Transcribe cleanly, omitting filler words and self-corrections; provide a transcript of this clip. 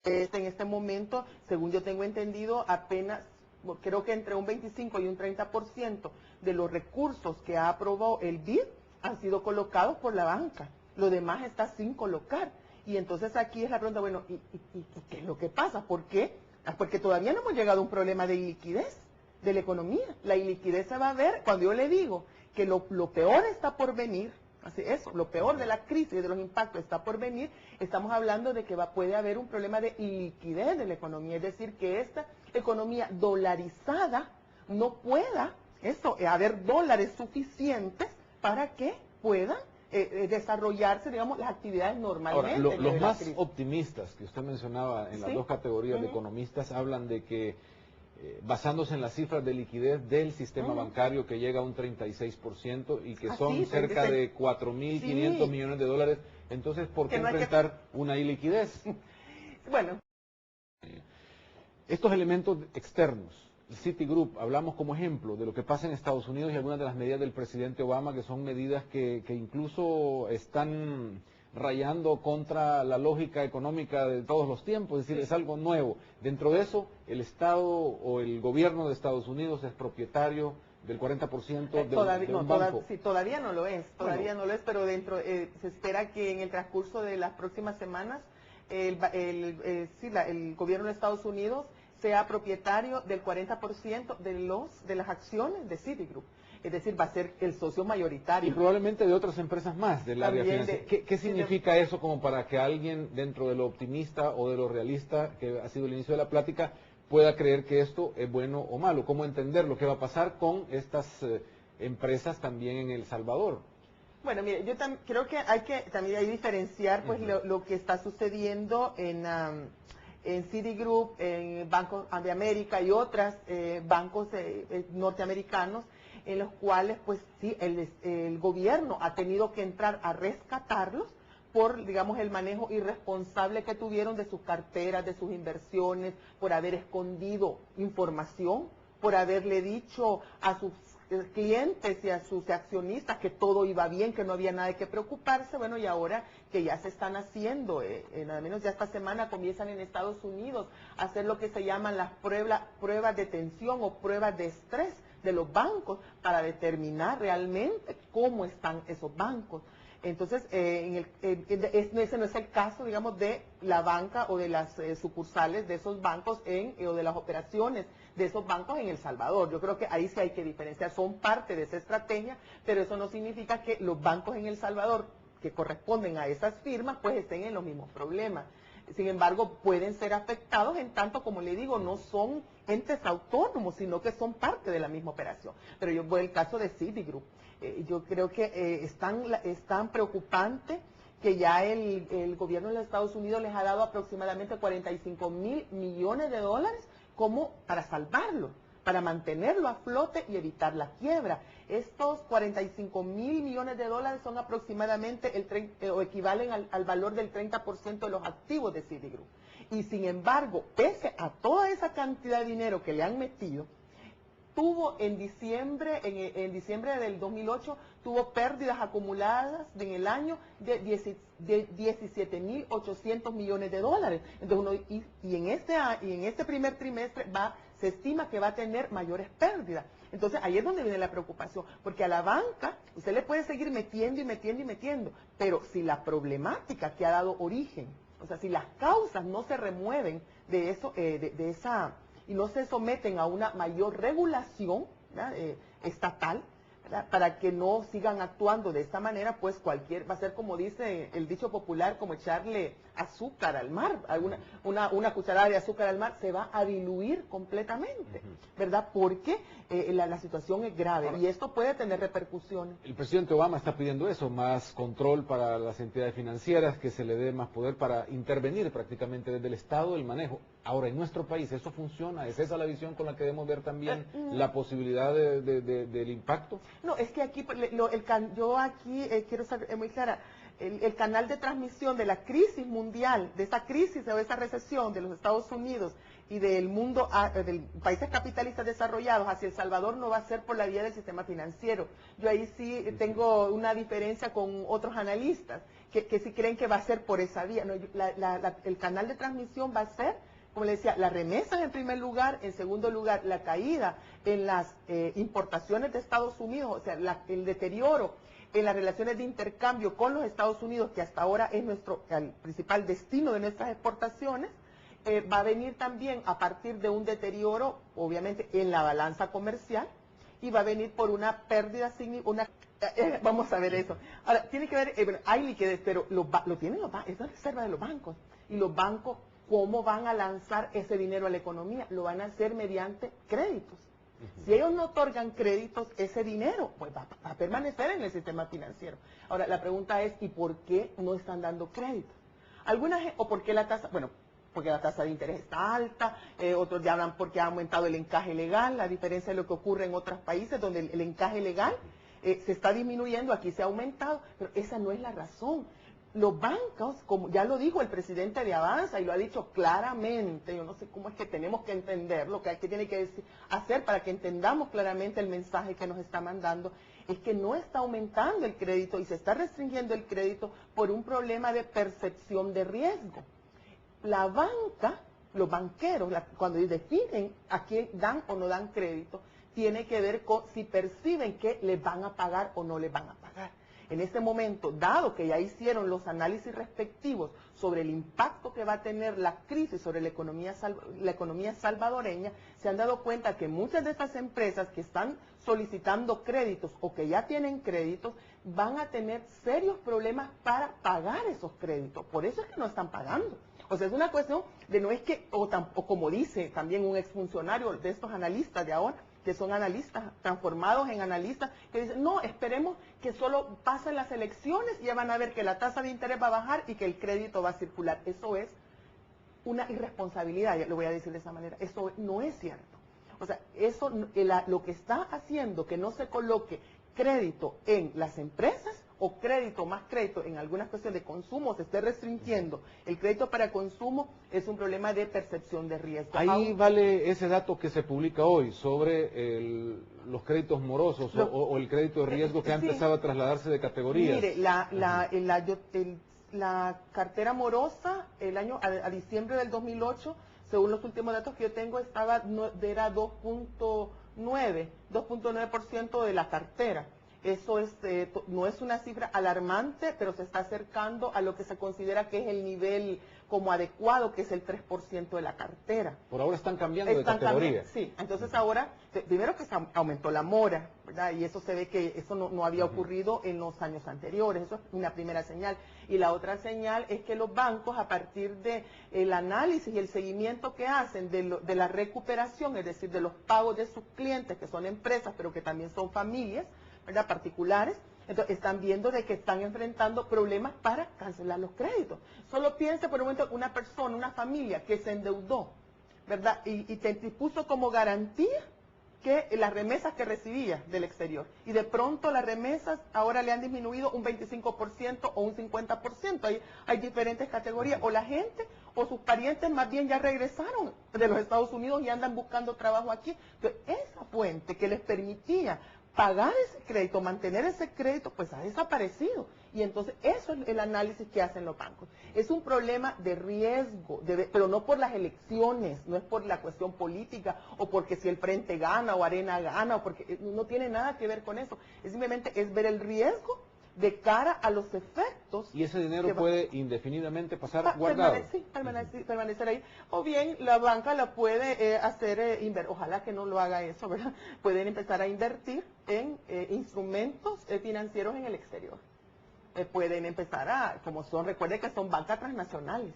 En este momento, según yo tengo entendido, apenas, creo que entre un 25 y un 30% de los recursos que ha aprobado el BID han sido colocados por la banca. Lo demás está sin colocar. Y entonces aquí es la pregunta, bueno, ¿y qué es lo que pasa? ¿Por qué? Porque todavía no hemos llegado a un problema de iliquidez de la economía. La iliquidez se va a ver cuando yo le digo que lo peor está por venir. Así eso, lo peor de la crisis y de los impactos está por venir. Estamos hablando de que puede haber un problema de iliquidez de la economía, es decir, que esta economía dolarizada no pueda haber dólares suficientes para que puedan desarrollarse, digamos, las actividades normalmente. Ahora, los más optimistas que usted mencionaba en las dos categorías de economistas hablan de que basándose en las cifras de liquidez del sistema bancario que llega a un 36% y que son cerca de 4.500 millones de dólares, entonces ¿por qué enfrentar una iliquidez? Bueno. Estos elementos externos, Citigroup, hablamos como ejemplo de lo que pasa en Estados Unidos y algunas de las medidas del presidente Obama, que son medidas que incluso están rayando contra la lógica económica de todos los tiempos, es decir, es algo nuevo. Dentro de eso, el Estado o el gobierno de Estados Unidos es propietario del 40% de un banco. Todavía no lo es, pero se espera que en el transcurso de las próximas semanas el gobierno de Estados Unidos sea propietario del 40% de las acciones de Citigroup. Es decir, va a ser el socio mayoritario. Y probablemente de otras empresas más del área financiera. ¿Qué significa eso como para que alguien dentro de lo optimista o de lo realista, que ha sido el inicio de la plática, pueda creer que esto es bueno o malo? ¿Cómo entender lo que va a pasar con estas empresas también en El Salvador? Bueno, mire, yo creo que hay que también diferenciar pues lo que está sucediendo en Citigroup, en Banco de América y otros bancos norteamericanos, en los cuales pues sí, el gobierno ha tenido que entrar a rescatarlos por, digamos, el manejo irresponsable que tuvieron de sus carteras, de sus inversiones, por haber escondido información, por haberle dicho a sus clientes y a sus accionistas que todo iba bien, que no había nada de qué preocuparse. Bueno, y ahora que ya se están haciendo, nada menos ya esta semana comienzan en Estados Unidos a hacer lo que se llaman las pruebas de tensión o pruebas de estrés de los bancos para determinar realmente cómo están esos bancos. Entonces, ese no es el caso, digamos, de la banca o de las sucursales de esos bancos o de las operaciones de esos bancos en El Salvador. Yo creo que ahí sí hay que diferenciar, son parte de esa estrategia, pero eso no significa que los bancos en El Salvador, que corresponden a esas firmas, pues estén en los mismos problemas. Sin embargo, pueden ser afectados en tanto, como le digo, no son entes autónomos, sino que son parte de la misma operación. Pero yo voy al caso de Citigroup. Yo creo que es tan preocupante que ya el gobierno de los Estados Unidos les ha dado aproximadamente 45.000 millones de dólares como para salvarlo, para mantenerlo a flote y evitar la quiebra. Estos 45.000 millones de dólares son aproximadamente o equivalen al valor del 30% de los activos de Citigroup. Y sin embargo, pese a toda esa cantidad de dinero que le han metido, tuvo en diciembre del 2008, tuvo pérdidas acumuladas en el año de 17.800 millones de dólares. Entonces y en este primer trimestre se estima que va a tener mayores pérdidas. Entonces ahí es donde viene la preocupación, porque a la banca usted le puede seguir metiendo y metiendo y metiendo, pero si la problemática que ha dado origen, o sea, si las causas no se remueven de eso, y no se someten a una mayor regulación estatal, ¿verdad?, para que no sigan actuando de esta manera, pues va a ser, como dice el dicho popular, como echarle azúcar al mar, una cucharada de azúcar al mar se va a diluir completamente, ¿verdad? Porque la situación es grave. Ahora, y esto puede tener repercusiones. El presidente Obama está pidiendo eso, más control para las entidades financieras, que se le dé más poder para intervenir prácticamente desde el Estado el manejo. Ahora, en nuestro país, ¿eso funciona? ¿Es esa la visión con la que debemos ver también la posibilidad del impacto? No, es que aquí, yo aquí quiero ser muy clara. el canal de transmisión de la crisis mundial, de esa crisis o esa recesión de los Estados Unidos y del mundo, de países capitalistas desarrollados hacia El Salvador no va a ser por la vía del sistema financiero. Yo ahí sí tengo una diferencia con otros analistas, que sí creen que va a ser por esa vía. No, el canal de transmisión va a ser, como le decía, las remesas en primer lugar, en segundo lugar, la caída en las importaciones de Estados Unidos, o sea, el deterioro en las relaciones de intercambio con los Estados Unidos, que hasta ahora es el principal destino de nuestras exportaciones, va a venir también a partir de un deterioro, obviamente, en la balanza comercial, y va a venir por una pérdida vamos a ver eso. Ahora, tiene que ver, bueno, hay liquidez, pero lo tienen los bancos, es la reserva de los bancos, y los bancos, ¿cómo van a lanzar ese dinero a la economía? Lo van a hacer mediante créditos. Si ellos no otorgan créditos, ese dinero pues va a permanecer en el sistema financiero. Ahora, la pregunta es, ¿y por qué no están dando créditos? O por qué la tasa, bueno, porque la tasa de interés está alta, otros ya hablan porque ha aumentado el encaje legal, a diferencia de lo que ocurre en otros países donde el encaje legal se está disminuyendo, aquí se ha aumentado, pero esa no es la razón. Los bancos, como ya lo dijo el presidente de Avanza y lo ha dicho claramente, yo no sé cómo es que tenemos que entender lo que tiene que hacer para que entendamos claramente el mensaje que nos está mandando, es que no está aumentando el crédito y se está restringiendo el crédito por un problema de percepción de riesgo. La banca, los banqueros, cuando definen a quién dan o no dan crédito, tiene que ver con si perciben que les van a pagar o no les van a pagar. En este momento, dado que ya hicieron los análisis respectivos sobre el impacto que va a tener la crisis sobre la economía salvadoreña, se han dado cuenta que muchas de estas empresas que están solicitando créditos o que ya tienen créditos, van a tener serios problemas para pagar esos créditos. Por eso es que no están pagando. O sea, es una cuestión de no es que, o como dice también un exfuncionario de estos analistas de ahora, que son analistas, transformados en analistas, que dicen, no, esperemos que solo pasen las elecciones y ya van a ver que la tasa de interés va a bajar y que el crédito va a circular. Eso es una irresponsabilidad, ya lo voy a decir de esa manera, eso no es cierto. O sea, eso lo que está haciendo que no se coloque crédito en las empresas o más crédito en algunas cuestiones de consumo, se esté restringiendo el crédito para consumo, es un problema de percepción de riesgo. Ahí vale ese dato que se publica hoy sobre los créditos morosos o el crédito de riesgo que ha empezado a trasladarse de categorías. Mire, la cartera morosa a diciembre del 2008, según los últimos datos que yo tengo, era 2.9% de la cartera. Eso no es una cifra alarmante, pero se está acercando a lo que se considera que es el nivel como adecuado, que es el 3% de la cartera. Por ahora están cambiando de categoría. Sí, entonces ahora, primero que se aumentó la mora, ¿verdad? Y eso se ve que eso no había ocurrido en los años anteriores, eso es una primera señal. Y la otra señal es que los bancos, a partir del análisis y el seguimiento que hacen de la recuperación, es decir, de los pagos de sus clientes, que son empresas, pero que también son familias, ¿verdad?, particulares, entonces están viendo de que están enfrentando problemas para cancelar los créditos. Solo piense por un momento una persona, una familia que se endeudó, ¿verdad?, y te puso como garantía que las remesas que recibía del exterior. Y de pronto las remesas ahora le han disminuido un 25% o un 50%. Hay diferentes categorías. O la gente o sus parientes más bien ya regresaron de los Estados Unidos y andan buscando trabajo aquí. Entonces, esa fuente que les permitía pagar ese crédito, mantener ese crédito, pues ha desaparecido. Y entonces eso es el análisis que hacen los bancos. Es un problema de riesgo, pero no por las elecciones, no es por la cuestión política o porque si el Frente gana o Arena gana, o porque no tiene nada que ver con eso. Simplemente es ver el riesgo de cara a los efectos. Y ese dinero puede indefinidamente pasar guardado. Permanecer ahí. O bien la banca la puede hacer, ojalá que no lo haga eso, ¿verdad? Pueden empezar a invertir en instrumentos financieros en el exterior. Pueden empezar recuerden que son bancas transnacionales.